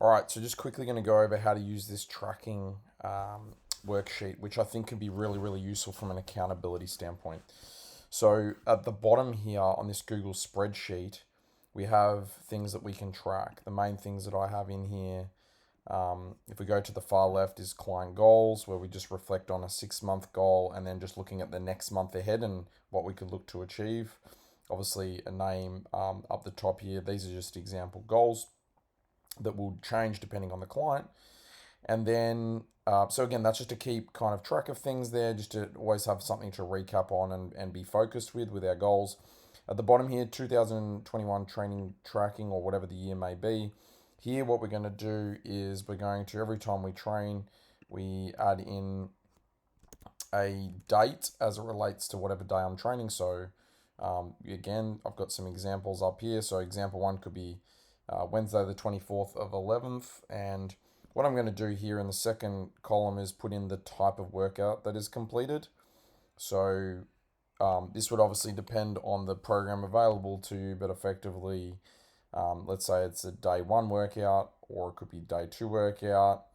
All right, so just quickly going to go over how to use this tracking worksheet, which I think can be really, really useful from an accountability standpoint. So at the bottom here on this Google spreadsheet, we have things that we can track. The main things that I have in here, if we go to the far left, is client goals, where we just reflect on a 6 month goal and then just looking at the next month ahead and what we could look to achieve. Obviously, a name up the top here. These are just example goals that will change depending on the client. And then, so again, that's just to keep kind of track of things there, just to always have something to recap on and be focused with our goals. At the bottom here, 2021 training tracking or whatever the year may be. Here, what we're going to do is we're going to, every time we train, we add in a date as it relates to whatever day I'm training. So, again, I've got some examples up here. So, example one could be Wednesday, the 24th of 11th. And what I'm going to do here in the second column is put in the type of workout that is completed. So, this would obviously depend on the program available to you, but effectively, let's say it's a day one workout, or it could be day two workout.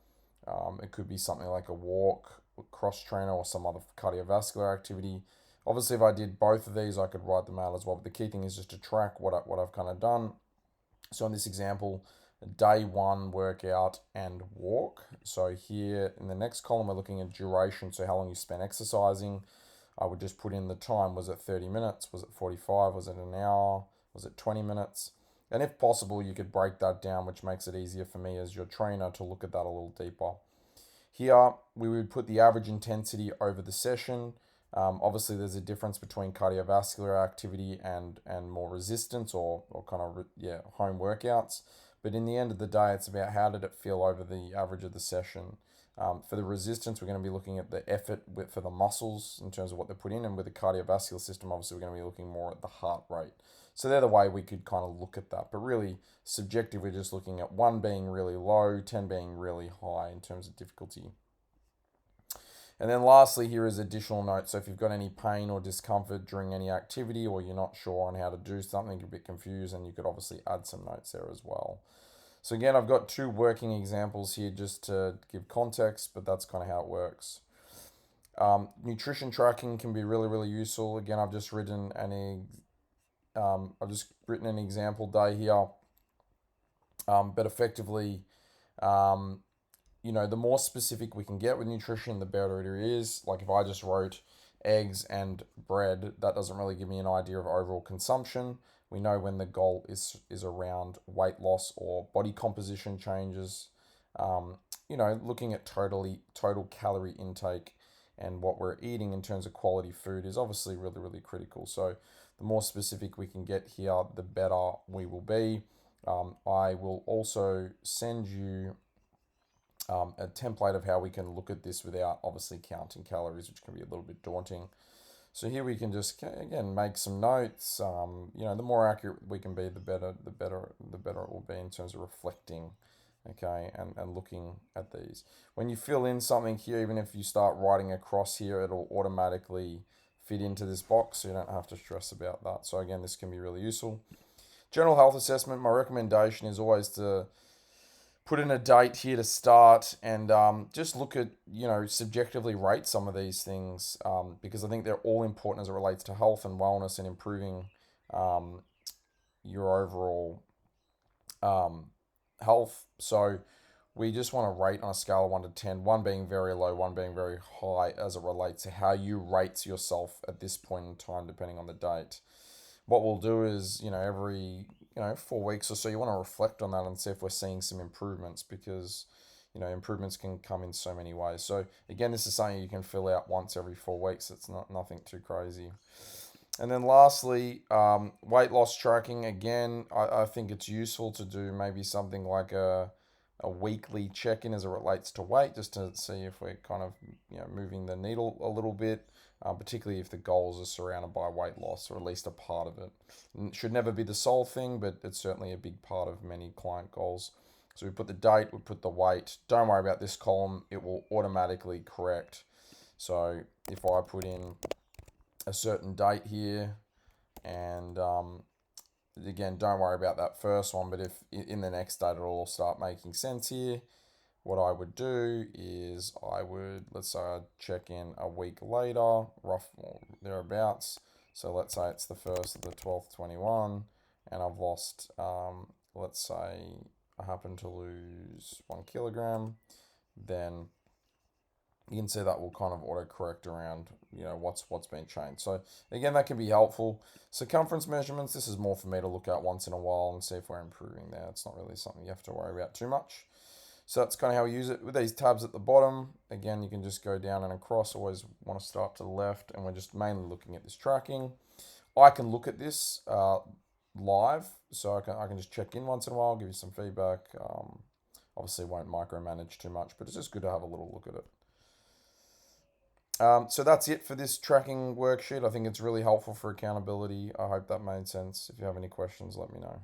It could be something like a walk, cross trainer, or some other cardiovascular activity. Obviously, if I did both of these, I could write them out as well. But the key thing is just to track what I've kind of done. So in this example, day one workout and walk. So here in the next column, we're looking at duration. So how long you spent exercising. I would just put in the time. Was it 30 minutes? Was it 45? Was it an hour? Was it 20 minutes? And if possible, you could break that down, which makes it easier for me as your trainer to look at that a little deeper. Here, we would put the average intensity over the session. Obviously, there's a difference between cardiovascular activity and more resistance or kind of home workouts. But in the end of the day, it's about how did it feel over the average of the session. For the resistance, we're going to be looking at the effort for the muscles in terms of what they put in, and with the cardiovascular system, obviously, we're going to be looking more at the heart rate. So they're the way we could kind of look at that. But really, subjective, we're just looking at 1 being really low, 10 being really high in terms of difficulty. And then lastly, here is additional notes. So if you've got any pain or discomfort during any activity, or you're not sure on how to do something, you're a bit confused, and you could obviously add some notes there as well. So again, I've got two working examples here just to give context, but that's kind of how it works. Nutrition tracking can be really, really useful. Again, I've just written an example day here, but effectively, the more specific we can get with nutrition, the better it is. Like if I just wrote eggs and bread, that doesn't really give me an idea of overall consumption. We know when the goal is around weight loss or body composition changes. Looking at total calorie intake and what we're eating in terms of quality food is obviously really, really critical. So the more specific we can get here, the better we will be. I will also send you a template of how we can look at this without obviously counting calories, which can be a little bit daunting. So here we can just again make some notes. The more accurate we can be, the better it will be in terms of reflecting, okay, and looking at these. When you fill in something here, even if you start writing across here, it'll automatically fit into this box, so you don't have to stress about that. So again, this can be really useful. General health assessment. My recommendation is always to put in a date here to start and just look at, subjectively rate some of these things because I think they're all important as it relates to health and wellness and improving your overall health. So we just want to rate on a scale of 1 to 10, 1 being very low, 1 being very high as it relates to how you rate yourself at this point in time, depending on the date. What we'll do is, every 4 weeks or so, you want to reflect on that and see if we're seeing some improvements because, improvements can come in so many ways. So again, this is something you can fill out once every 4 weeks. It's nothing too crazy. And then lastly, weight loss tracking. Again, I think it's useful to do maybe something like a weekly check-in as it relates to weight, just to see if we're kind of moving the needle a little bit, particularly if the goals are surrounded by weight loss, or at least a part of it. It should never be the sole thing, but it's certainly a big part of many client goals. So we put the date, we put the weight. Don't worry about this column, it will automatically correct. So if I put in a certain date here and again, don't worry about that first one, but if in the next data it'll all start making sense here, what I would do is I would, let's say I check in a week later, rough or thereabouts. So let's say it's the 1st of the 12th, 21, and I've lost, let's say I happen to lose 1 kilogram, then you can see that will kind of auto-correct around, what's been changed. So again, that can be helpful. Circumference measurements, this is more for me to look at once in a while and see if we're improving there. It's not really something you have to worry about too much. So that's kind of how we use it. With these tabs at the bottom, again, you can just go down and across. Always want to start to the left, and we're just mainly looking at this tracking. I can look at this live, so I can just check in once in a while, give you some feedback. Obviously, won't micromanage too much, but it's just good to have a little look at it. So that's it for this tracking worksheet. I think it's really helpful for accountability. I hope that made sense. If you have any questions, let me know.